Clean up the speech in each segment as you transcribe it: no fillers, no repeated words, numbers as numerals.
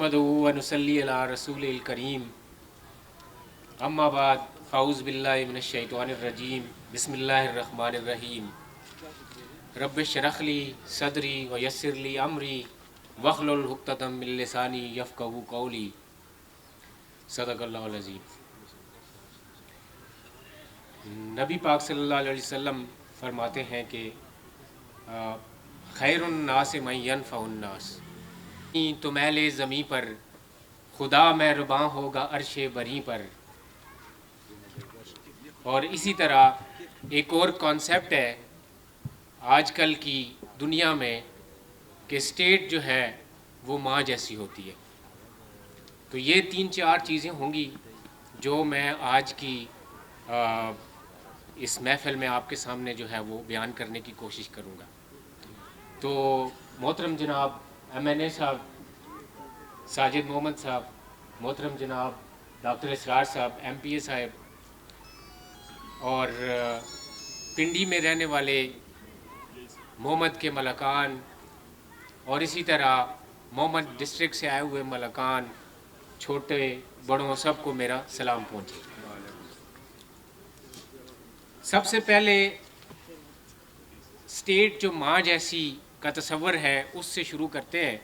नहमदुहु व नुसल्ली अला रसूलिल करीम अम्मा बाद फ़ाऊज़ बिल्लाहि मिनश शैतानिर रजीम बिस्मिल्लाहिर रहमानिर रहीम रब्बिश शरह ली सदरी व यस्सिर ली अमरी वहलुल उक़दतम मिन लिसानी यफ़क़हू क़ौली सदक़ल्लाहुल अज़ीम। नबी पाक सल्लल्लाहु अलैहि वसल्लम फरमाते हैं कि खैरुन नास मन यनफ़उन नास, तो मैले ज़मीं पर खुदा मेहरबान होगा अर्शे बरी पर। और इसी तरह एक और कॉन्सेप्ट है आजकल की दुनिया में कि स्टेट जो है वो माँ जैसी होती है। तो ये 3-4 चीज़ें होंगी जो मैं आज की इस महफ़िल में आपके सामने जो है वो बयान करने की कोशिश करूँगा। तो मोहतरम जनाब MNA साहब साजिद मोहम्मद साहब, मोहतरम जनाब डॉक्टर इसरार साहब MPA साहब, और पिंडी में रहने वाले मोहम्मद के मलकान, और इसी तरह मोहम्मद डिस्ट्रिक्ट से आए हुए मलकान, छोटे बड़ों सबको मेरा सलाम पहुँचे। सबसे पहले स्टेट जो माँ जैसी का तस्वर है उससे शुरू करते हैं,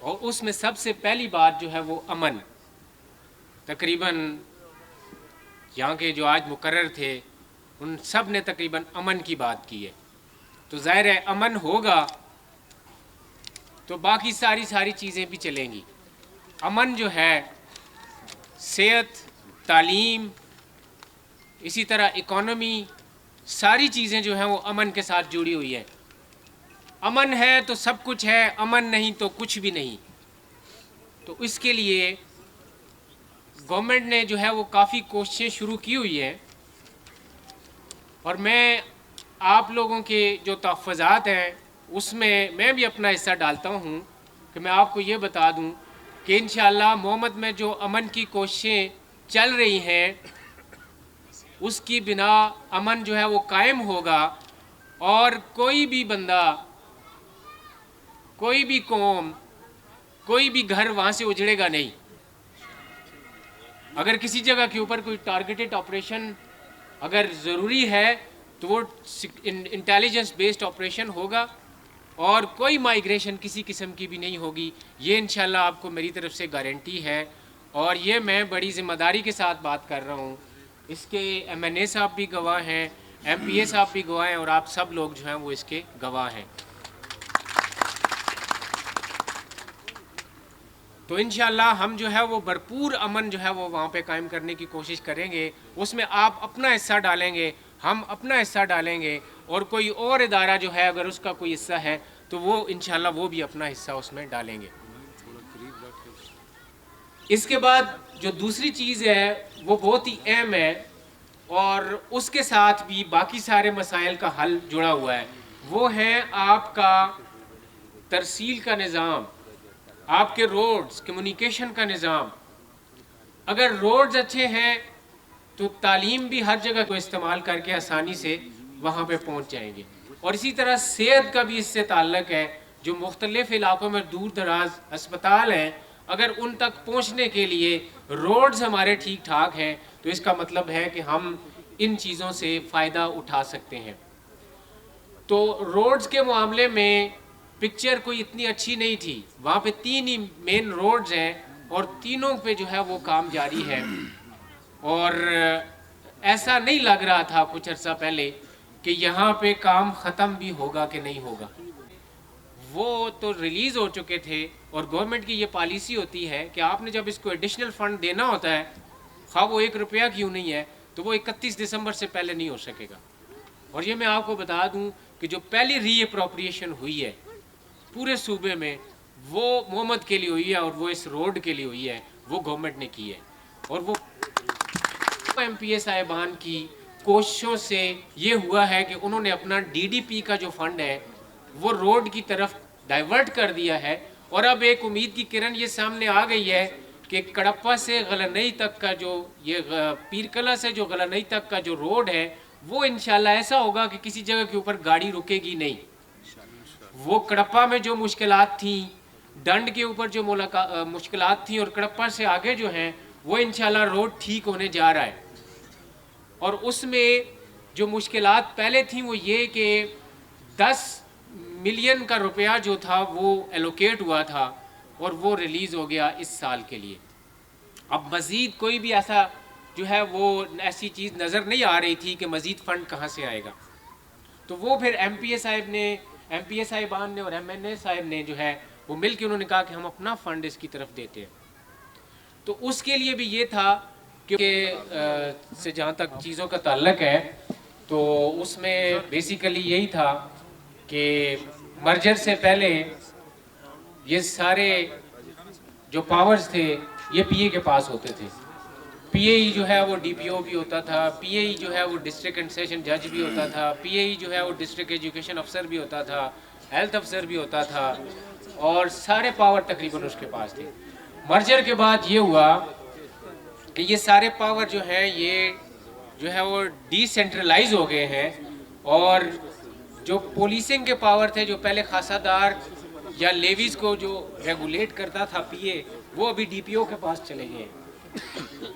और उसमें सबसे पहली बात जो है वो अमन। तकरीबन यहाँ के जो आज मुकर्रर थे उन सब ने तकरीबन अमन की बात की है। तो ज़ाहिर है अमन होगा तो बाकी सारी चीज़ें भी चलेंगी। अमन जो है सेहत, तालीम, इसी तरह इकोनॉमी, सारी चीज़ें जो हैं वो अमन के साथ जुड़ी हुई है। अमन है तो सब कुछ है, अमन नहीं तो कुछ भी नहीं। तो इसके लिए गवर्नमेंट ने जो है वो काफ़ी कोशिशें शुरू की हुई हैं, और मैं आप लोगों के जो तहफ़्फ़ुज़ात हैं उसमें मैं भी अपना हिस्सा डालता हूँ कि मैं आपको ये बता दूँ कि इंशाअल्लाह मोहम्मद में जो अमन की कोशिशें चल रही हैं उसकी बिना अमन जो है वो कायम होगा, और कोई भी बंदा, कोई भी कौम, कोई भी घर वहाँ से उजड़ेगा नहीं। अगर किसी जगह के ऊपर कोई टारगेटेड ऑपरेशन अगर ज़रूरी है तो वो इंटेलिजेंस बेस्ड ऑपरेशन होगा, और कोई माइग्रेशन किसी किस्म की भी नहीं होगी। ये इंशाल्लाह आपको मेरी तरफ से गारंटी है, और ये मैं बड़ी ज़िम्मेदारी के साथ बात कर रहा हूँ। इसके MNA साहब भी गवाह हैं, MPA साहब भी गवाह हैं, और आप सब लोग जो हैं वो इसके गवाह हैं। तो इंशाअल्लाह हम जो है वो भरपूर अमन जो है वो वहाँ पे कायम करने की कोशिश करेंगे। उसमें आप अपना हिस्सा डालेंगे, हम अपना हिस्सा डालेंगे, और कोई और इदारा जो है अगर उसका कोई हिस्सा है तो वो इंशाअल्लाह वो भी अपना हिस्सा उसमें डालेंगे। इसके बाद जो दूसरी चीज़ है वो बहुत ही अहम है, और उसके साथ भी बाकी सारे मसाइल का हल जुड़ा हुआ है। वो है आपका तरसील का निज़ाम, आपके रोड्स, कम्युनिकेशन का निज़ाम। अगर रोड्स अच्छे हैं तो तालीम भी हर जगह को इस्तेमाल करके आसानी से वहाँ पे पहुँच जाएंगे। और इसी तरह सेहत का भी इससे ताल्लुक़ है। जो मुख्तलिफ़ इलाक़ों में दूर दराज अस्पताल हैं, अगर उन तक पहुँचने के लिए रोड्स हमारे ठीक ठाक हैं तो इसका मतलब है कि हम इन चीज़ों से फ़ायदा उठा सकते हैं। तो रोड्स के मामले में पिक्चर कोई इतनी अच्छी नहीं थी। वहाँ पे 3 ही मेन रोड्स हैं, और तीनों पे जो है वो काम जारी है। और ऐसा नहीं लग रहा था कुछ अर्सा पहले कि यहाँ पे काम ख़त्म भी होगा कि नहीं होगा। वो तो रिलीज़ हो चुके थे, और गवर्नमेंट की ये पॉलिसी होती है कि आपने जब इसको एडिशनल फ़ंड देना होता है, खा वो 1 रुपया क्यों नहीं है, तो वो 31 दिसंबर से पहले नहीं हो सकेगा। और ये मैं आपको बता दूं कि जो पहली रीअप्रोप्रिएशन हुई है पूरे सूबे में वो मोहम्मद के लिए हुई है, और वो इस रोड के लिए हुई है, वो गवर्नमेंट ने की है। और वो MPA साहिबान की कोशिशों से ये हुआ है कि उन्होंने अपना DDP का जो फंड है वो रोड की तरफ डाइवर्ट कर दिया है। और अब एक उम्मीद की किरण ये सामने आ गई है कि कड़प्पा से गलनई तक का जो ये पीरकला से जो गलनई तक का जो रोड है वो इंशाल्लाह ऐसा होगा कि किसी जगह के ऊपर गाड़ी रुकेगी नहीं। وہ کڑپا میں جو مشکلات تھیں، ڈنڈ کے اوپر جو مشکلات تھیں، اور کڑپا سے آگے جو ہیں وہ انشاءاللہ روڈ ٹھیک ہونے جا رہا ہے. اور اس میں جو مشکلات پہلے تھیں وہ یہ کہ 10 ملین کا روپیہ جو تھا وہ ایلوکیٹ ہوا تھا اور وہ ریلیز ہو گیا اس سال کے لیے. اب مزید کوئی بھی ایسا جو ہے وہ ایسی چیز نظر نہیں آ رہی تھی کہ مزید فنڈ کہاں سے آئے گا. تو وہ پھر ایم پی اے صاحبان نے اور ایم این اے صاحب نے جو ہے وہ مل کے انہوں نے کہا کہ ہم اپنا فنڈ اس کی طرف دیتے ہیں. تو اس کے لیے بھی یہ تھا کہ سے جہاں تک چیزوں کا تعلق ہے تو اس میں بیسیکلی یہی تھا کہ مرجر سے پہلے یہ سارے جو پاورز تھے یہ پی اے کے پاس ہوتے تھے. پی اے ای جو ہے وہ ڈی پی او بھی ہوتا تھا، پی اے ای جو ہے وہ ڈسٹرکٹ اینڈ سیشن جج بھی ہوتا تھا، پی اے ای جو ہے وہ ڈسٹرکٹ ایجوکیشن افسر بھی ہوتا تھا، ہیلتھ افسر بھی ہوتا تھا، اور سارے پاور تقریباً اس کے پاس تھے. مرجر کے بعد یہ ہوا کہ یہ سارے پاور جو ہیں یہ جو ہے وہ ڈی سینٹرلائز ہو گئے ہیں، اور جو پولیسنگ کے پاور تھے جو پہلے خاصہ دار یا لیویز کو جو ریگولیٹ کرتا تھا پی اے، وہ ابھی ڈی پی او کے پاس چلے گئے ہیں.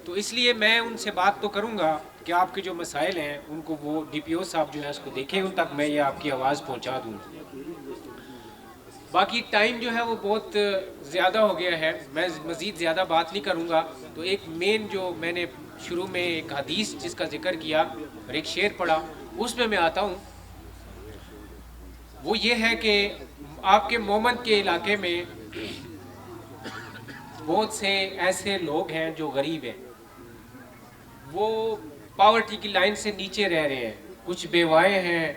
تو اس لیے میں ان سے بات تو کروں گا کہ آپ کے جو مسائل ہیں ان کو وہ ڈی پی او صاحب جو ہے اس کو دیکھیں، ان تک میں یہ آپ کی آواز پہنچا دوں. باقی ٹائم جو ہے وہ بہت زیادہ ہو گیا ہے، میں مزید زیادہ بات نہیں کروں گا. تو ایک مین جو میں نے شروع میں ایک حدیث جس کا ذکر کیا اور ایک شعر پڑھا اس میں آتا ہوں، وہ یہ ہے کہ آپ کے مومن کے علاقے میں بہت سے ایسے لوگ ہیں جو غریب ہیں، وہ پاورٹی کی لائن سے نیچے رہ رہے ہیں، کچھ بیوائیں ہیں،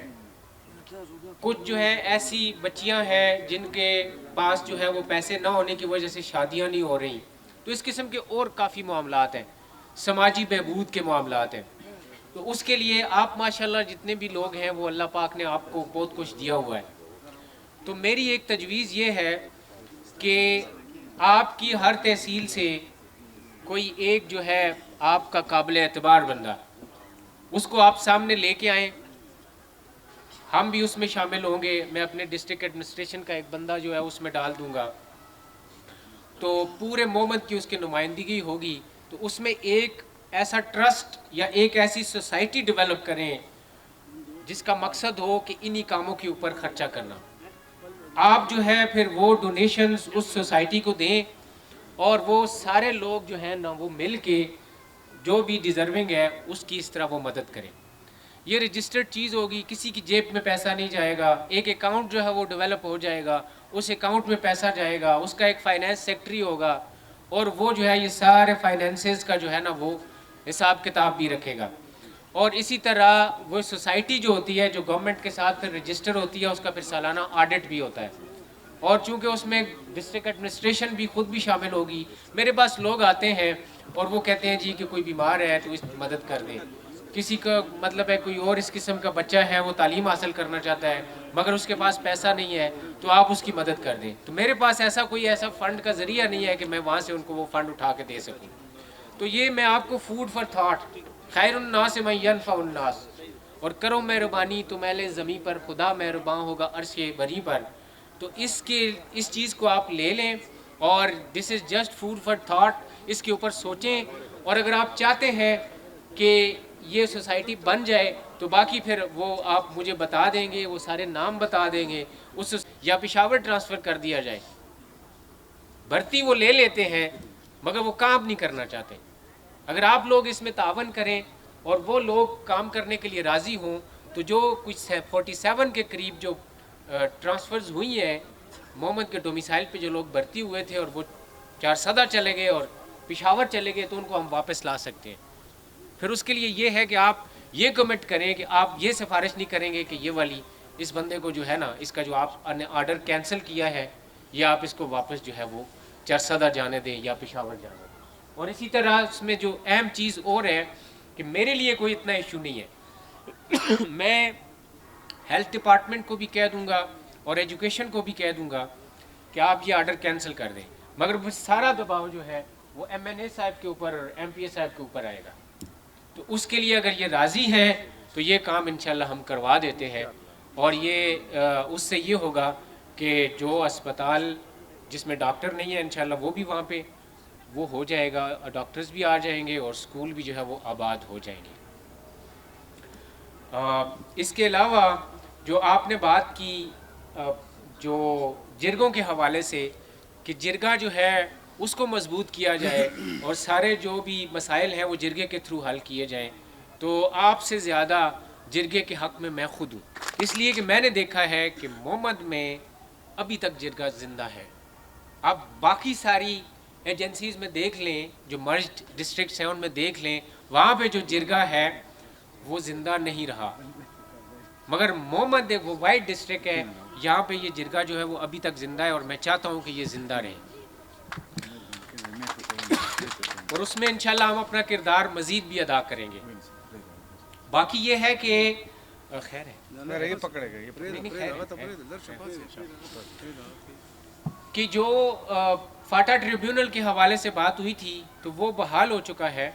کچھ جو ہے ایسی بچیاں ہیں جن کے پاس جو ہے وہ پیسے نہ ہونے کی وجہ سے شادیاں نہیں ہو رہی. تو اس قسم کے اور کافی معاملات ہیں، سماجی بہبود کے معاملات ہیں. تو اس کے لیے آپ ماشاءاللہ جتنے بھی لوگ ہیں وہ اللہ پاک نے آپ کو بہت کچھ دیا ہوا ہے. تو میری ایک تجویز یہ ہے کہ آپ کی ہر تحصیل سے کوئی ایک جو ہے آپ کا قابل اعتبار بندہ اس کو آپ سامنے لے کے آئیں، ہم بھی اس میں شامل ہوں گے. میں اپنے ڈسٹرکٹ ایڈمنسٹریشن کا ایک بندہ جو ہے اس میں ڈال دوں گا، تو پورے مومنٹ کی اس کی نمائندگی ہوگی. تو اس میں ایک ایسا ٹرسٹ یا ایک ایسی سوسائٹی ڈیولپ کریں جس کا مقصد ہو کہ انہی کاموں کے اوپر خرچہ کرنا. آپ جو ہے پھر وہ ڈونیشنز اس سوسائٹی کو دیں، اور وہ سارے لوگ جو ہیں نا وہ مل کے جو بھی ڈیزرونگ ہے اس کی اس طرح وہ مدد کریں. یہ رجسٹرڈ چیز ہوگی، کسی کی جیب میں پیسہ نہیں جائے گا. ایک اکاؤنٹ جو ہے وہ ڈیولپ ہو جائے گا، اس اکاؤنٹ میں پیسہ جائے گا، اس کا ایک فائنانس سیکٹری ہوگا، اور وہ جو ہے یہ سارے فائنینسز کا جو ہے نا وہ حساب کتاب بھی رکھے گا. اور اسی طرح وہ سوسائٹی جو ہوتی ہے جو گورنمنٹ کے ساتھ پھر رجسٹر ہوتی ہے اس کا پھر سالانہ آڈٹ بھی ہوتا ہے. اور چونکہ اس میں ڈسٹرکٹ ایڈمنسٹریشن بھی خود بھی شامل ہوگی. میرے پاس لوگ آتے ہیں اور وہ کہتے ہیں جی کہ کوئی بیمار ہے تو اس مدد کر دیں، کسی کا مطلب ہے کوئی اور اس قسم کا بچہ ہے وہ تعلیم حاصل کرنا چاہتا ہے مگر اس کے پاس پیسہ نہیں ہے تو آپ اس کی مدد کر دیں. تو میرے پاس ایسا کوئی ایسا فنڈ کا ذریعہ نہیں ہے کہ میں وہاں سے ان کو وہ فنڈ اٹھا کے دے سکوں. تو یہ میں آپ کو فوڈ فار تھاٹ، خیر الناس من ینفع الناس، اور کرو مہربانی تو میلے زمیں پر خدا مہرباں ہوگا عرش بری پر. تو اس چیز کو آپ لے لیں، اور دس از جسٹ فوڈ فار تھاٹ. اس کے اوپر سوچیں، اور اگر آپ چاہتے ہیں کہ یہ سوسائٹی بن جائے تو باقی پھر وہ آپ مجھے بتا دیں گے، وہ سارے نام بتا دیں گے، اس یا پشاور ٹرانسفر کر دیا جائے. بھرتی وہ لے لیتے ہیں مگر وہ کام نہیں کرنا چاہتے. اگر آپ لوگ اس میں تعاون کریں اور وہ لوگ کام کرنے کے لیے راضی ہوں تو جو کچھ 47 کے قریب جو ٹرانسفرز ہوئی ہیں محمد کے ڈومیسائل پہ جو لوگ بھرتی ہوئے تھے اور وہ 4 چلے گئے اور پشاور چلے گئے تو ان کو ہم واپس لا سکتے ہیں. پھر اس کے لیے یہ ہے کہ آپ یہ کمٹ کریں کہ آپ یہ سفارش نہیں کریں گے کہ یہ والی اس بندے کو جو ہے نا اس کا جو آپ نے آرڈر کینسل کیا ہے یا آپ اس کو واپس جو ہے وہ 4 جانے دیں یا پشاور جانے دیں. اور اسی طرح اس میں جو اہم چیز اور ہے کہ میرے لیے کوئی اتنا ایشو نہیں ہے میں ہیلتھ ڈپارٹمنٹ کو بھی کہہ دوں گا اور ایجوکیشن کو بھی کہہ دوں گا کہ آپ یہ آرڈر کینسل کر دیں، مگر وہ سارا دباؤ جو ہے وہ ایم این اے صاحب کے اوپر اور ایم پی اے صاحب کے اوپر آئے گا. تو اس کے لیے اگر یہ راضی ہیں تو یہ کام انشاءاللہ ہم کروا دیتے ہیں. اور یہ اس سے یہ ہوگا کہ جو اسپتال جس میں ڈاکٹر نہیں ہے انشاءاللہ وہ بھی وہاں پہ وہ ہو جائے گا، ڈاکٹرز بھی آ جائیں گے اور اسکول بھی جو ہے وہ آباد ہو جائیں گے۔ اس کے علاوہ جو آپ نے بات کی جو جرگوں کے حوالے سے کہ جرگہ جو ہے اس کو مضبوط کیا جائے اور سارے جو بھی مسائل ہیں وہ جرگے کے تھرو حل کیے جائیں، تو آپ سے زیادہ جرگے کے حق میں خود ہوں، اس لیے کہ میں نے دیکھا ہے کہ محمد میں ابھی تک جرگہ زندہ ہے۔ اب باقی ساری ایجنسیز میں دیکھ لیں، جو مرجڈ ڈسٹرکٹس ہیں ان میں دیکھ لیں، وہاں پہ جو جرگہ ہے وہ زندہ نہیں رہا، مگر محمد وہ وائٹ ڈسٹرکٹ ہے، یہاں پہ یہ جرگہ جو ہے وہ ابھی تک زندہ ہے اور میں چاہتا ہوں کہ یہ زندہ رہے، اور اس میں انشاءاللہ ہم اپنا کردار مزید بھی ادا کریں گے۔ باقی یہ ہے کہ خیر ہے کہ جو فاٹا ٹریبیونل کے حوالے سے بات ہوئی تھی تو وہ بحال ہو چکا ہے،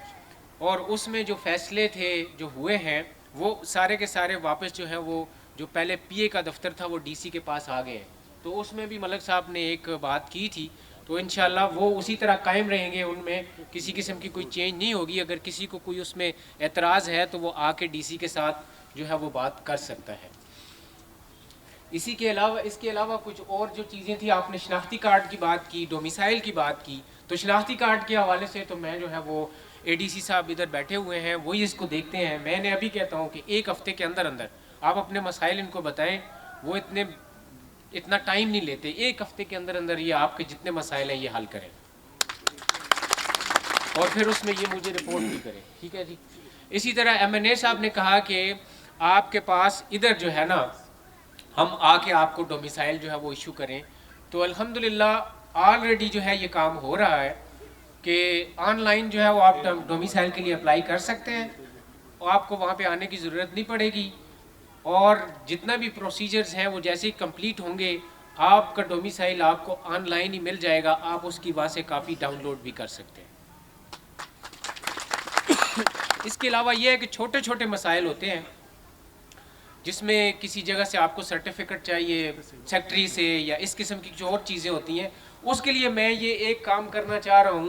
اور اس میں جو فیصلے تھے جو ہوئے ہیں وہ سارے کے سارے واپس جو ہیں وہ جو پہلے پی اے کا دفتر تھا وہ ڈی سی کے پاس آ گئے ہیں، تو اس میں بھی ملک صاحب نے ایک بات کی تھی، تو انشاءاللہ وہ اسی طرح قائم رہیں گے، ان میں کسی قسم کی کوئی چینج نہیں ہوگی۔ اگر کسی کو کوئی اس میں اعتراض ہے تو وہ آ کے ڈی سی کے ساتھ جو ہے وہ بات کر سکتا ہے۔ اس کے علاوہ کچھ اور جو چیزیں تھیں، آپ نے شناختی کارڈ کی بات کی، ڈومیسائل کی بات کی، تو شناختی کارڈ کے حوالے سے تو میں جو ہے وہ اے ڈی سی صاحب ادھر بیٹھے ہوئے ہیں، وہی اس کو دیکھتے ہیں۔ میں نے ابھی کہتا ہوں کہ ایک ہفتے کے اندر آپ اپنے مسائل ان کو بتائیں، وہ اتنا ٹائم نہیں لیتے، ایک ہفتے کے اندر یہ آپ کے جتنے مسائل ہیں یہ حل کریں، اور پھر اس میں یہ مجھے رپورٹ بھی کریں، ٹھیک ہے جی۔ اسی طرح ایم این اے صاحب نے کہا کہ آپ کے پاس ادھر جو ہے نا ہم آ کے آپ کو ڈومیسائل جو ہے وہ ایشو کریں، تو الحمدللہ آلریڈی جو ہے یہ کام ہو رہا ہے کہ آن لائن جو ہے وہ آپ ڈومیسائل کے لیے اپلائی کر سکتے ہیں، اور آپ کو وہاں پہ آنے کی ضرورت نہیں پڑے گی، اور جتنا بھی پروسیجرز ہیں وہ جیسے ہی کمپلیٹ ہوں گے آپ کا ڈومیسائل آپ کو آن لائن ہی مل جائے گا، آپ اس کی وہاں سے کاپی ڈاؤن لوڈ بھی کر سکتے ہیں۔ اس کے علاوہ یہ ہے کہ چھوٹے چھوٹے مسائل ہوتے ہیں جس میں کسی جگہ سے آپ کو سرٹیفکیٹ چاہیے سیکٹری سے یا اس قسم کی جو اور چیزیں ہوتی ہیں، اس کے لیے میں یہ ایک کام کرنا چاہ رہا ہوں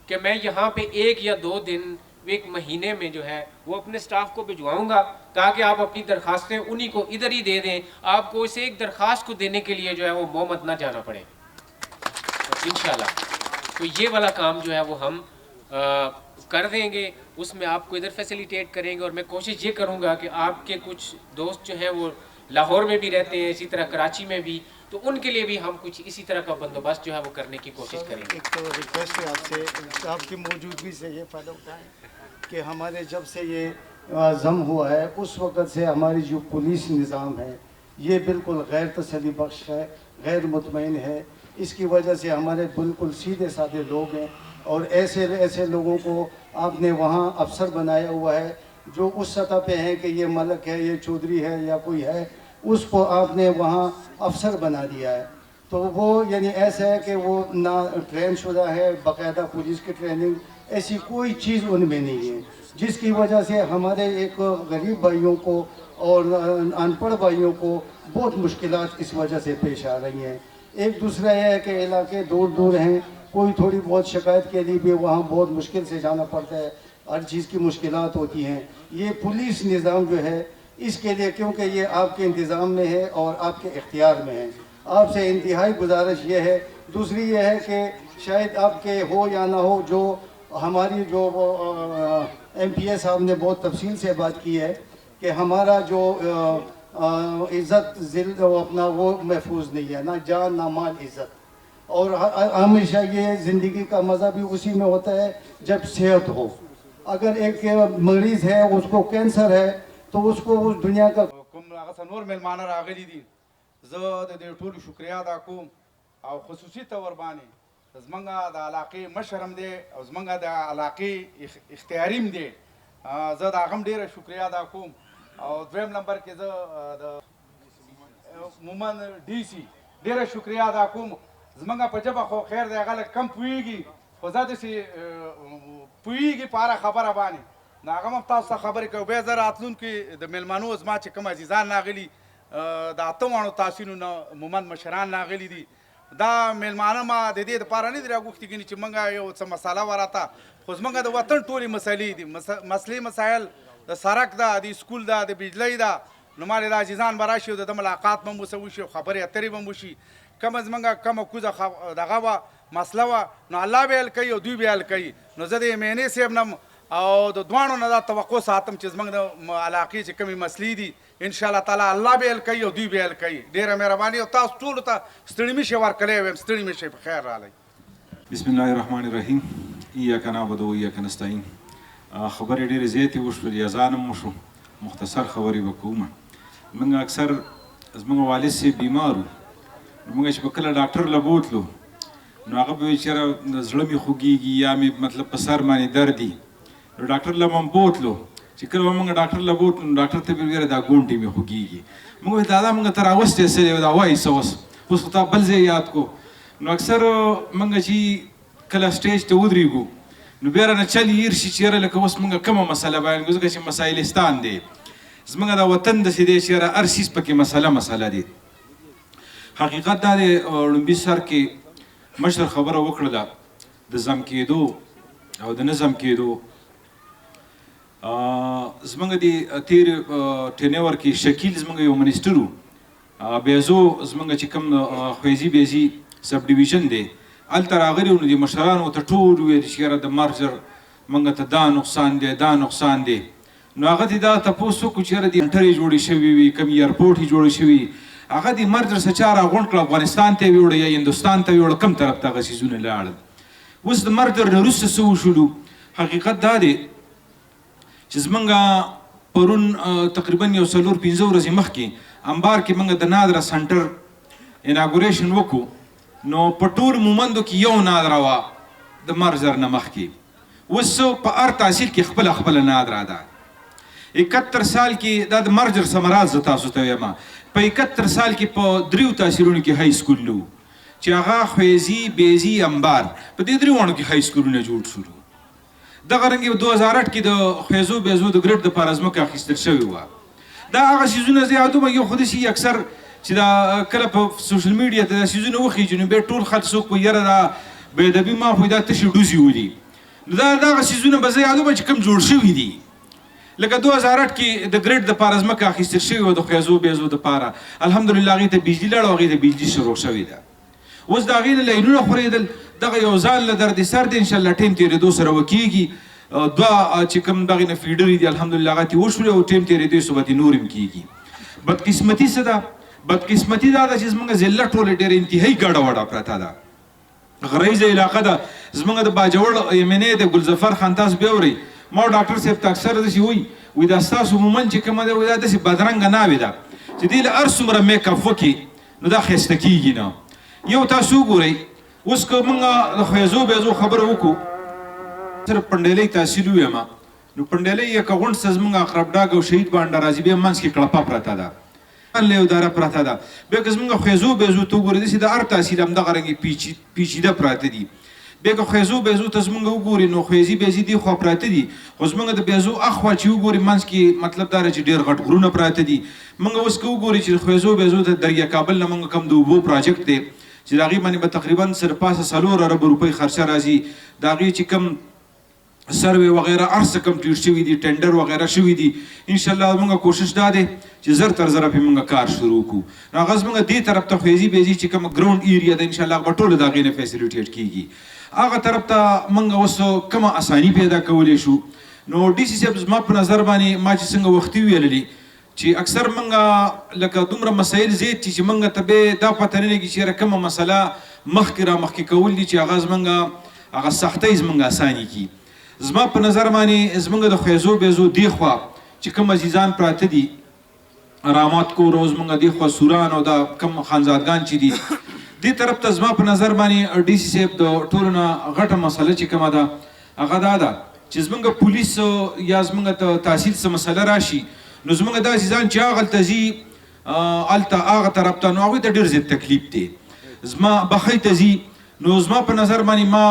کہ میں یہاں پہ 1 یا 2 دن 1 مہینے میں جو ہے وہ اپنے سٹاف کو بھجواؤں گا، تاکہ آپ اپنی درخواستیں انہی کو ادھر ہی دے دیں، آپ کو اسے ایک درخواست کو دینے کے لیے جو ہے وہ محمد نہ جانا پڑے انشاءاللہ۔ تو یہ والا کام جو ہے وہ ہم کر دیں گے، اس میں آپ کو ادھر فیسیلیٹیٹ کریں گے، اور میں کوشش یہ کروں گا کہ آپ کے کچھ دوست جو ہیں وہ لاہور میں بھی رہتے ہیں، اسی طرح کراچی میں بھی، تو ان کے لیے بھی ہم کچھ اسی طرح کا بندوبست جو ہے وہ کرنے کی کوشش کریں گے۔ ایک تو ریکویسٹ ہے آپ سے، آپ کی موجودگی سے یہ فائدہ اٹھائیں کہ ہمارے جب سے یہ ضم ہوا ہے اس وقت سے ہماری جو پولیس نظام ہے یہ بالکل غیر تسلی بخش ہے، غیر مطمئن ہے، اس کی وجہ سے ہمارے بالکل سیدھے سادھے لوگ ہیں، اور ایسے لوگوں کو آپ نے وہاں افسر بنایا ہوا ہے جو اس سطح پہ ہیں کہ یہ ملک ہے، یہ چودھری ہے یا کوئی ہے، اس کو آپ نے وہاں افسر بنا دیا ہے، تو وہ یعنی ایسا ہے کہ وہ نہ ٹرین شدہ ہے، باقاعدہ پولیس کی ٹریننگ ایسی کوئی چیز ان میں نہیں ہے، جس کی وجہ سے ہمارے ایک غریب بھائیوں کو اور ان پڑھ بھائیوں کو بہت مشکلات اس وجہ سے پیش آ رہی ہیں۔ ایک دوسرا یہ ہے کہ علاقے دور دور ہیں، کوئی تھوڑی بہت شکایت کے لیے بھی وہاں بہت مشکل سے جانا پڑتا ہے، ہر چیز کی مشکلات ہوتی ہیں۔ یہ پولیس نظام جو ہے اس کے لیے، کیونکہ یہ آپ کے انتظام میں ہے اور آپ کے اختیار میں ہے، آپ سے انتہائی گزارش یہ ہے۔ دوسری یہ ہے کہ شاید آپ کے ہو یا نہ ہو، جو ہماری جو ایم پی اے صاحب نے بہت تفصیل سے بات کی ہے کہ ہمارا جو عزت ذل اپنا وہ محفوظ نہیں ہے، نہ جان نہ مال عزت، اور ہمیشہ یہ زندگی کا مزہ بھی اسی میں ہوتا ہے جب صحت ہو۔ اگر ایک مریض ہے، اس کو کینسر ہے، تو اس کو اس دنیا کا نور ملمانه راغلي دي، زه د دې ټولو شکریا ادا کوم، او خصوصي طور باندې زمونږ د علاقې مشر هم دی او زمونږ د علاقې اختیاري هم دی، زه د هغه هم ډېره شکریا ادا کوم، او دویم نمبر کې زه د مومن ډي سي ډېره شکریا ادا کوم. زمونږ په ژبه خو خیر دی هغه لږ کم پوهېږي، خو زه داسې پوهېږي په هره خبره باندې، نو هغه هم تاسو ته خبرې کوي. بیا زه راتلونکي د مېلمنو زما چې کوم عزیزان راغلي د اته واړو تحصیلونو نه عموماً مشران راغلي دي. دا میلمانه ما د دې دپاره نه دي راغوښتي ګنې چې موږ یو څه مسله وراته، خو زموږ د وطن ټولې مسلې دي. مسلې مسایل د سړک ده، د سکول ده، د بجلۍ ده. نو ما د عزیزان به راشي او د ده ملاقات به هم ورسره وشي او خبرې اترې به هم وشي. کومه زموږ کومه کوزه دغه وه مسله وه، نو الله به حل کوي او دوی به حل کوي. نو زه د MNA صاحب نه او د دواړو نه دا توقع ساتم چې زموږ د علاقې چې کومې مسلې دي انشاءالله تعالی الله به حل کوي او دوی به حل کوي. ډېره مهرباني او تاسو ټولو ته ستړي مه شئ، ورکلی ویم ستړي مه شئ، په خیر راغلی. بسم الله الرحمن الرحیم. ایاک نعبد و ایاک نستعین. خبرې ډېرې زیاتې وشولې، اذان هم وشو، مختصر خبرې به کومه. موږ اکثر زموږ والد صاحب بیمار وو، نو موږ چې به کله ډاکټر له بوتلو نو هغه به وایي چېرې زړه مې خوږېږي یا مې مطلب په سر باندې درد دي. نو ډاکټر له به هم بوتلو، چې کله به موږ ډاکټر له بوتلو نو ډاکټر ته به ویره دا ګونټې مې خوږېږي. موږ وایي دادا موږ ته راوستې څه دی، دا وایي څه اوس خو تا بل ځای یاد کو. نو اکثر موږ چې کله سټیج ته ودرېږو نو بیا رانه چل هیر شي چې یاره لکه اوس موږ کومه مسله بیان کړو، ځکه چې مسایلستان دی زموږ د وطن داسې دی چې یاره هر څیز پکې مسله دی. حقیقت دا دی لومبي سر کې مشر خبره وکړله د ضم کېدو او د نه ضم کېدو. زموږ د تیر ټینور کې شکیل زموږ یو منسټر و، بیزو زموږ چې کوم خویزي بیزي سب ډیویژن دی هلته راغلي وو. نو د مشرانو ته ټول ویل چې یاره د مرجر موږ ته دا نقصان دی دا نقصان دی. نو هغه دې دا تپوس وکړو چې یاره د انټرې جوړې شوي وي، کوم ایرپورټ یې جوړې شوي، هغه د مرجر څه چا راغونډ کړه افغانستان ته یې ویوړه یا هندوستان ته یې ویوړه، کوم طرف ته هغه څیزونه لاړل. اوس د مرجر نه وروسته څه وشولو؟ حقیقت دا دی چې زموږ پرون تقریبا یو 4-5 ورځې مخکې انبار کې موږ د نادره سنټر اناګوریشن وکړو. نو په ټول مومندو کې یو نادره وه د مرجر نه مخکې. اوس په هر تحصیل کې خپله نادره ده. 71 سال کې دا د مرجر ثمرات زه تاسو ته وایم، په 71 سال کې په 3 تحصیلونو کې های سکول نه و چې هغه خویزي بیزي انبار په دې 3 کې های سکولونه جوړ شولو. دغه رنګې 2008 کې د خویزو بیزو د ګریډ دپاره ځمکه اخیستل شوې وه. دا هغه څیزونه زه یادوم یو خو داسې اکثر چې دا کله په سوشل میډیا ته دا څیزونه وخیږي نو بیا ټول خلک څوک وایي یاره دا بېادبي ما خو دا تشې ډوزې ولي. نو دا دغه څیزونه به زه یادوم چې کوم جوړ شوي دي. لکه 2008 کې د ګریډ دپاره ځمکه اخیستل شوې وه د خویزو بیزو دپاره، الحمدلله هغې ته بجلي لاړه او هغې ته بجلي شروع شوې ده. اوس د هغې نه لاینونه خورېدل، دغه یو ځان له دردې سر دی انشاءالله ټیم تېرېدو سره به کېږي. 2 چې کوم دغې نه فیډرې دي الحمدلله هغه ترې وشولې او ټیم تېرېدو سو به ترې نور هم کېږي. بدقسمتي څه ده؟ بدقسمتي دا ده چې زموږ ضلع ټولې ډېره انتهایي ګډه وډه پرته ده، غریزه علاقه ده. زموږ د باجوړ MNA د ګلظفر خان تاسو بیا اورئ، ما ډاکټر صاحب ته اکثر داسې وایي دا ستاسو مومن چې کومه ده دا داسې بدرنګه ناوې ده چې دې له هر څومره میک اپ وکړي نو دا ښایسته کېږي نه. یو تاسو وګورئ اوس که موږ د خویزو بیزو خبره وکړو، صرف پنډیلۍ تحصیل ووایم نو پنډیلۍ یکه غونډ څه زموږ اقرب ډاګ او شهید بانډه راځي بیا منځ کې کړپه پرته ده، یو داره پرته ده. بیا که زموږ خویزو بیزو ته وګورئ داسې د هر تحصیل همدغه رنګې پیچیده پراته دي. بیا که خویزو بیزو ته زموږ وګورئ نو خویزي بیزي دې خوا پراته دي، خو زموږ د بیزو اخوا چې وګورئ منځ کې مطلب دا چې ډېر غټ غرونه پراته دي. موږ اوس که وګورئ چې خویزو بیزو ته دریا کابل نه موږ کوم د اوبو پراجکټ دی چې د هغې باندې به تقریبا سرپاسه 4 ارب روپۍ خرچه راځي، د هغې چې کوم سروې وغیره هر څه کمپلیټ شوي دي، ټینډر وغیره شوي دي. انشاءالله زموږ کوشش دا دی چې زر تر زره پرې موږ کار شروع کړو. نو هغه زموږ دې طرف ته خویزي بیزي چې کومه ګراونډ ایریا ده انشاءالله هغه به ټوله د هغې نه فیسیلیټیټ کېږي. هغه طرف ته موږ اوس کومه اساني پیدا کولی شو. نو ډي سي صاحب زما په نظر باندې ما چې څنګه وختي ویللي چې اکثر موږ لکه دومره مسایل زیات دي چې موږ ته به دا پته نه لګي چې یاره کومه مسله مخکې را مخکې کول دي چې هغه زموږ هغه سختۍ زموږ اساني کړي. زما په نظر باندې زموږ د خویزو بیزو دې خوا چې کوم عزیزان پراته دي رامات کور او زموږ دې خوا سوران او دا کوم خانزادګان چې دي دې طرف ته زما په نظر باندې ډي سي صاحب د ټولو نه غټه مسله چې کومه ده هغه دا ده چې زموږ پولیس یا زموږ د تحصیل څه مسله راشي نو زموږ دا عزیزان چې هغلته ځي هلته هغه طرف ته نو هغوی ته ډېر زیات تکلیف دی. زما بخۍ ته ځي نو زما په نظر باندې ما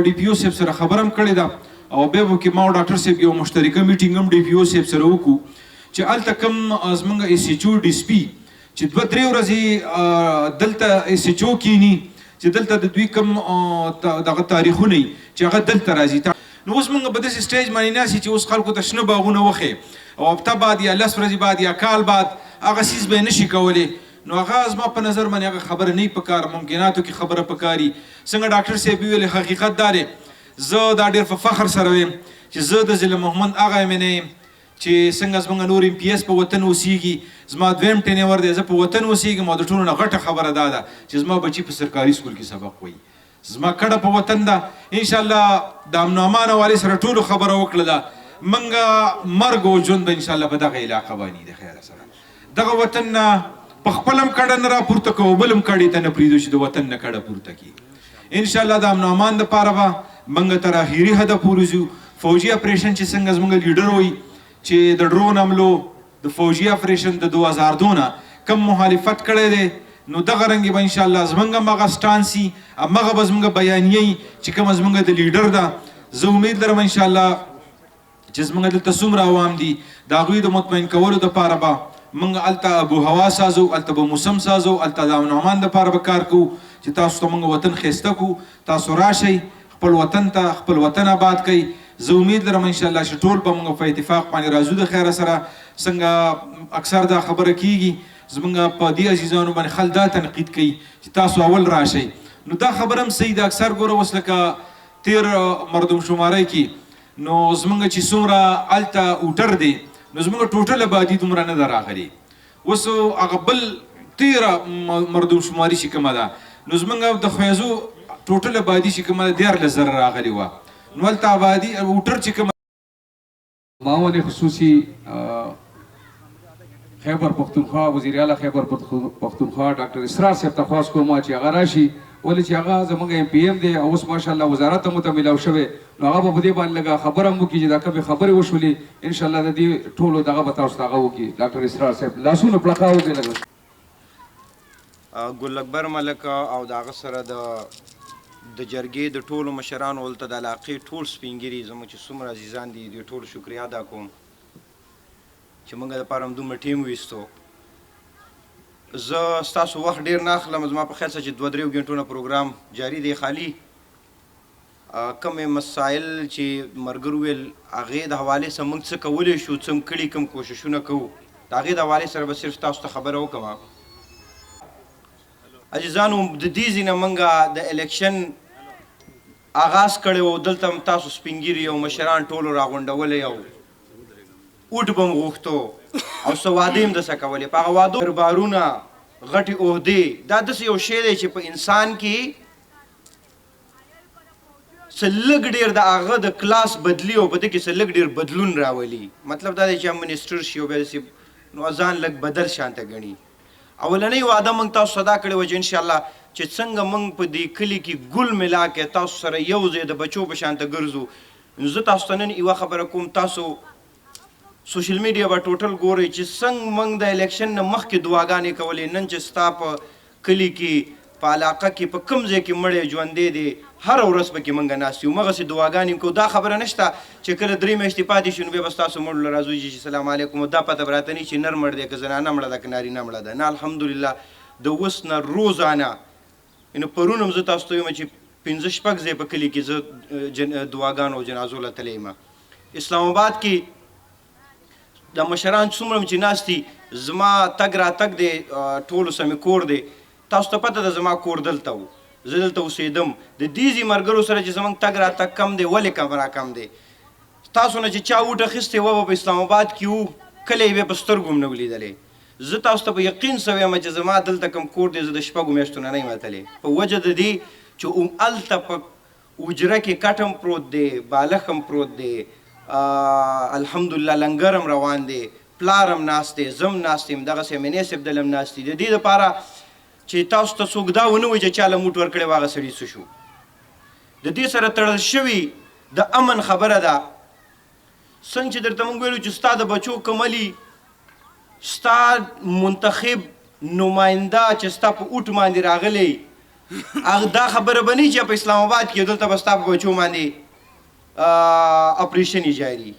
ډي پي او صاحب سره خبره هم کړې ده او بیا به کې ما او ډاکټر صاحب یو مشترکه میټینګ هم ډي پي او صاحب سره وکړو چې هلته کوم زموږ ایس ایچ او ډي اس پي چې 2-3 ورځې دلته ایس ایچ او کینی چې دلته د دوی کوم دغه تاریخونه چې هغه دلته راځي. نو اوس موږ په داسې سټیج باندې ناسي چې اوس خلکو ته شنه باغونه وښیي او هفته بعد یا 10 ورځې بعد یا کال بعد هغه څیز به یې نشي کولی. نو هغه زما په نظر باندې هغه خبره نه پکار، ممکناتو کې خبره پکاري. څنګه ډاکټر صاحب ویلي حقیقت دا دی، زه دا ډېر په فخر سره وایم چې زه د ضلع محمد هغه ایم ان اے یم چې څنګه زموږ نور ایم پی ایس په وطن اوسېږي. زما دویم ټینور دی، زه په وطن اوسېږم او د ټولو نه غټه خبره دا ده چې زما بچي په سرکاري سکول کې سبق وایي. زما کډه په وطن ده. انشاءالله د امن و امان والي سره ټولو خبره وکړه ده، موږ مرګ او ژوند به انشاءالله په دغه علاقه باندې د خیره سره دغه وطن نه په خپل هم کډه نه راپورته کوو، بل هم کډې ته نه پرېږدو چې د وطن نه کډه پورته کړي. انشاءالله د امن و امان دپاره به موږ تر اخري حده پورې ځو. فوجي اپریشن چې څنګه زموږ لیډر وایي چې د ډرون حملو د فوجي اپریشن د 2002 نه کم مخالفت کړی دی، نو دغه رنګې به انشاءالله زموږ هم هغه سټانس وي، همغه به زموږ بیانیه چې کومه زموږ د لیډر ده. زه امید لرم انشاءالله چې زموږ دلته څومره عوام دي د هغوی د مطمئن کولو دپاره به موږ هلته ابو هوا سازو، هلته به موسم سازو، هلته د امن و امان دپاره به کار کوو چې تاسو ته موږ وطن ښایسته کړو. تاسو راشئ خپل وطن ته، خپل وطن آباد کړئ. زه امید لرم انشاءالله چې ټول به موږ په اتفاق باندې راځو د خیره سره. څنګه اکثر دا خبره کیږي زموږ په دې عزیزانو باندې خلک دا تنقید کوي چې تاسو اول راشئ، نو دا خبره هم صحیح ده. اکثر ګوره اوس لکه تیر مردم شمارۍ کې نو زموږ چې څومره هلته اوټر دی نو زموږ ټوټل آبادي دومره نه ده راغلې. اوس هغه بل تیره مردم شماري چې کومه ده نو زموږ د خویزو ټوټل آبادي چې کومه ده 14,000 راغلې وه. نو هلته آبادي اوټر چې کومه معاون خصوصي خیبر پختونخوا وزیر اعلی خیبر پختونخوا ډاکټر اسرار صاحب ته خواست کوم چې هغه راشي، ولې چې هغه زموږ ایم پی ایم دی او اوس ماشاءالله وزارت هم ورته میلاو شوی، نو هغه به په دې باندې لږه خبره هم وکړي چې دا کومې خبرې وشولې انشاءالله د دې ټولو دغه به تاسو ته هغه وکړي. ډاکټر اسرار صاحب لاسونه پړقا وکړي لږ. ګل اکبر ملک او د هغه سره د جرګې د ټولو مشرانو ولته د علاقې ټول سپین ږیري زموږ چې څومره عزیزان دي د ټولو شکریا ادا کوم چې موږ دپاره هم دومره ټیم ویستو. زه ستاسو وخت ډېر نه اخلم، زما په خیال څه چې 2-3 ګنټونه پروګرام جاري دی خالي. کومې مسایل چې ملګرو ویل هغې د حوالې سره موږ څه کولی شو، څه هم کړي، کوم کوششونه کوو، د هغې د حوالې سره به صرف تاسو ته خبره وکړم. عزیزانو د دې ځینه موږ د الیکشن آغاز کړی و، دلته هم تاسو سپین ږیري او مشران ټولو راغونډولی او اوټ به م غوښتو او څه وعدې هم دسه کولې. په هغه وعدو دربارونه، غټې عهدې، دا داسې یو شی دی چې په انسان کې څه لږ ډېر د هغه د کلاس بدلي او په دې کې څه لږ ډېر بدلون راولي. مطلب دا دی چې منسټر شي او بیا داسې نو ځان لږ بدل شانته ګڼي. اولنۍ وعده موږ تاسو صدا کړې وه چې انشاءالله چې څنګه موږ په دې کلي کې ګل ملا کې تاسو سره یو ځای د بچو په شانته ګرځو. نو زه تاسو ته نن یوه خبره کوم، تاسو سوشل میډیا به ټوټل ګورئ چې څنګه موږ د الیکشن نه مخکې دعاګانې کولې. نن چې ستا په کلي کې په علاقه کې په کوم ځای کې مړی ژوندی دی هره ورځ پکې موږ ناست یو، همغسې دعاګانې کوو. دا خبره نشته چې کله 3 میاشتې پاتې شي نو بیا به ستاسو مړو له راځو چې سلام علیکم، دا پته به راته نه چې نر مړ دی که زنانه مړه ده که نارینه مړه ده. نه الحمدلله د اوس نه روزانه نو پرون هم زه تاسو ته وایم چې 5-6 ځای په کلي کې زه دعاګانو او جنازو له تللی یم. اسلام آباد کې د مشران څومره چې ناست دي، زما تګ راتګ دی ټولو سمې کور دی، تاسو ته پته ده زما کور دلته و، زه دلته اوسېدم. د دې ځي ملګرو سره چې زموږ تګ راتګ کم دی، ولې کم راکم دی؟ تاسو نه چې چا ووټ اخیستی وه په اسلام آباد کې وو، کله یې بیا په سترګو هم نه ولیدلی. زه تاسو ته په یقین سوی یم چې زما دلته کوم کور دی زه د 6 میاشتو نه یم وتلی، په وجه د دې چې هلته په حجره کې کټ هم پروت دی، بالښت هم پروت دی، الحمدلله لنګر هم روان دی، پلار هم ناست دی، زه هم ناست یم، دغسې ایم ان اے صاحب دل هم ناست دي. د دې دپاره چې تاسو ته څوک دا ونه وایي چې چا له موټ ورکړی و هغه سړي څه شو. د دې سره تړل شوي د امن خبره ده. څنګه چې درته موږ ویلو چې ستا د بچو کملي ستا منتخب نماینده چې ستا په اوټ باندې راغلی دا خبره به نه چې په اسلام آباد کې دلته به ستا په بچو باندې اپریشن جاري.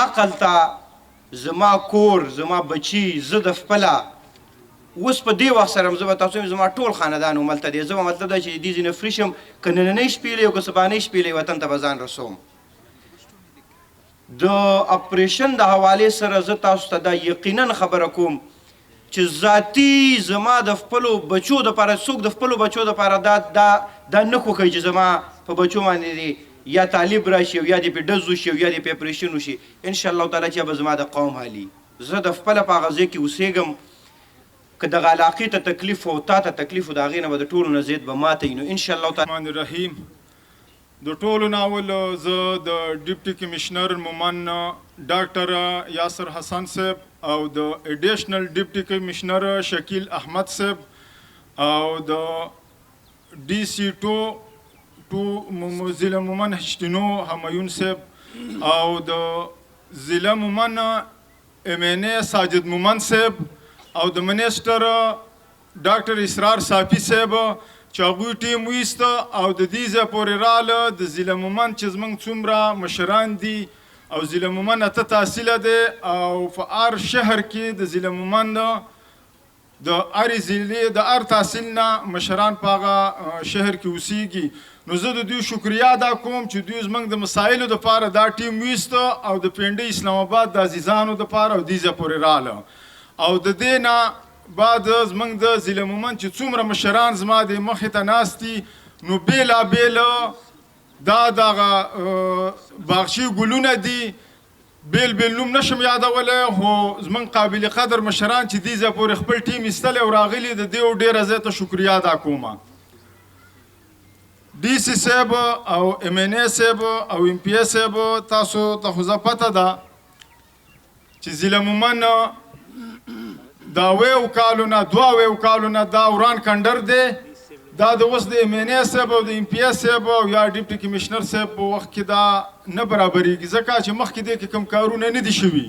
عقل ته زما کور زما بچي زه د خپله اوس په دې وخت سره زه به تاسو زما ټول خاندان هملته دی. زه به مطلب دا چې د دې ځینې فري شم، که نننۍ شپېلې او که سبانۍ شپېلې وطن ته به ځان رسوم. د اپریشن د حوالې سره زه تاسو ته دا یقینا خبره کوم چې ذاتي زما د خپلو بچو دپاره څوک د خپلو بچو دپاره دا نه خوښوي چې زما په بچو باندې دی یا طالب راشي او یا دې پې ډز وشي او یا دې پې اپریشن وشي. انشاءالله تعالی چې به زما د قوم حالي. زه د خپله په هغه ځای کې اوسېږم، که دغه علاقې ته تکلیف او تا ته تکلیف و د هغې نه به د ټولو نه زیات به ماته وي. نو انشاءالله تعالی الرحمن الرحیم. د ټولو ناول زه د ډیپټي کمشنر مومن ډاکټر یاسر حسن صاحب او د ایډیشنل ډیپټي کمشنر شکیل احمد صاحب او د ډي سي ټو ضلع مومن هشتینو همایون صاحب او د ضلع مومن ایم این اے ساجد مومن صاحب او د منسټر ډاکټر اسرار صافي صاحب چې هغوی ټیم وایسته او د دې ځای پورې راله. د ضلع مومن چې زموږ څومره مشران دي او ضلع مومن 8 تحصیله دی او په هر شهر کې د ضلع مومن د هرې ضلعې د هر تحصیل نه مشران په هغه شهر کې اوسیږي. نو زه د دوی شکریا ادا کوم چې دوی زموږ د مسایلو دپاره دا ټیم وایسته او د پنډۍ اسلام آباد د عزیزانو دپاره او دې ځای پورې راله. او د دې نه بعد زموږ د ضلع مومن چې څومره مشران زما د مخې ته ناست دي نو بېلابېل دا دغه باغچې ګلونه دي، بیل بیل نوم نشم یادولی، خو زموږ قابل قدر مشران چې دې ځای پورې خپل ټیم ایستلی او راغلي د دې ډېره زیاته شکریا ادا کوم. ډي سي صاحب او ایم این اے صاحب او ایم پی اے صاحب تاسو ته خو زه پته ده چې ضلع مومن دا 2 کالو نه 2 کالو نه دا وران کندر دی. دا د اوس د ایم این اے صاحب او د ایم پی اے صاحب او یا ډیپټي کمشنر صاحب په وخت کې دا نه برابرېږي ځکه چې مخکې دې کې کوم کارونه نه دي شوي.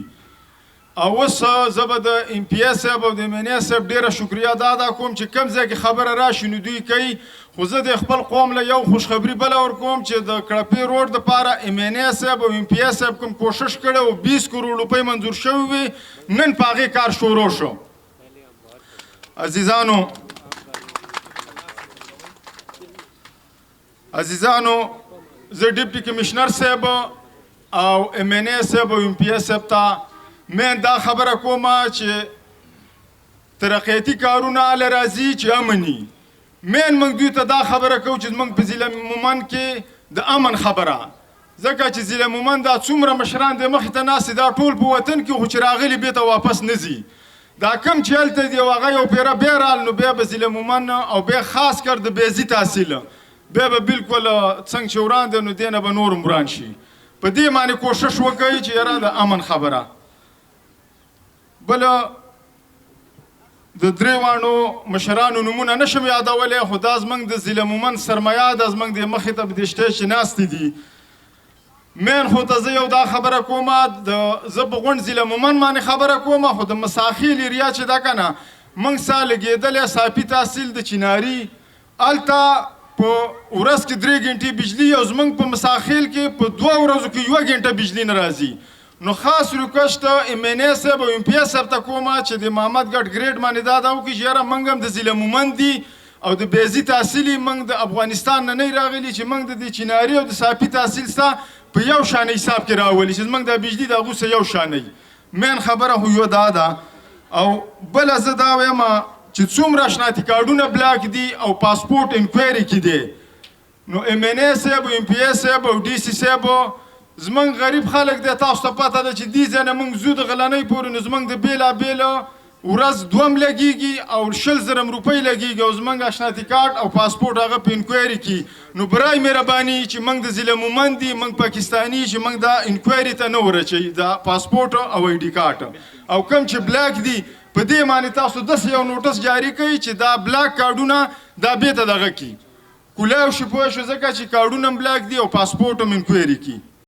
او اوس زه به د ایم پی اے صاحب او د ایم این اے صاحب ډېره شکریا ادا کوم چې کوم ځای کې خبره راشي نو دوی کوي. خو زه د خپل قوم له یو خوشخبري بله ورکوم چې د کړپې روډ دپاره ایم این اے صاحب او ایم پی اے صاحب کوم کوشش کړی او 20 کروڑ روپۍ منظور شوي وي، نن په هغې کار شروع شو. عزیزانو زه ډیپټي کمشنر صاحب او ایم این اے صاحب او ایم پی اے صاحب ته مین دا خبره کومه چې ترقیتي کارونه هله راځي چې امني. مین موږ دوی ته دا خبره کوو چې زموږ په ضلع مومن کې د امن خبره، ځکه چې ضلع مومن دا څومره مشران د مخې ته ناست دا ټول په وطن کې خو چې راغلي بېرته واپس نه ځي. دا کم چې هلته دي او هغه یو پیره بیا رال نو بیا به ضلع مومن او بیا خاص کر د بیزي تحصیل بیا به بالکل څنګه چې وران دی نو دې نه به نور هم وران شي. په دې باندې کوشش وکړئ چې یاره د امن خبره. بله د 3 مشرانو نومونه نشم یادولی، خو دا زموږ د ضلع مومن سرمایه ده، زموږ د مخې ته په دې سټیج چې ناستې دي. مین خو ته زه یو دا خبره کومه زه په غونډ ضلع مومن باندې خبره کومه، خو د مساخیل ایریا چې ده که نه موږ سا لګېدلی صافي تحصیل د چناري هلته په ورځ کې 3 غنټې بجلي او زموږ په مساخیل کې په 2 ورځو کې 1 غنټه بجلي نه راځي. نو خاص ریکویسټ ایم این اے صاحب او ایم پی اے صاحب ته کومه چې د محمد ګډ ګریډ باندې دا وکړي چې یاره موږ هم د ضلع مومن دي او د بیزي تحصیل موږ د افغانستان نه نه راغلي چې موږ د چناري او د صافي تحصیل ستا په یو شانه حساب کې راولي چې موږ د بجلي د هغو سره یو شانه مین خبره خو یو دا ده. او بله زه دا وایم چې څومره شناختی کارډونه بلاک دي او پاسپورټ انکوایري کې دی نو ایم این اے صاحب او ایم پی اے صاحب او ډي سي صاحب زموږ غریب خلک دی تاسو ته پته ده چې دې ځای نه موږ ځو د غلنۍ پورې نو زموږ د بېلابېلو ورځ 2 لګېږي او 20,000 روپۍ لګېږي او زموږ اشناختی کارډ او پاسپورټ هغه په انکوایري کې. نو برای مهرباني چې موږ د ضلع مومن دي موږ پاکستاني چې موږ دا انکوایري ته نه ورچوي دا پاسپورټ او آی ډي کارډ او کوم چې بلاک دي په دې باندې تاسو داسې یو نوټس جاري کوئ چې دا بلاک کارډونه دا بېرته دغه کړي کولاو شي پوه شو ځکه چې کارډونه هم بلاک دي او پاسپورټ هم انکوایري کړي.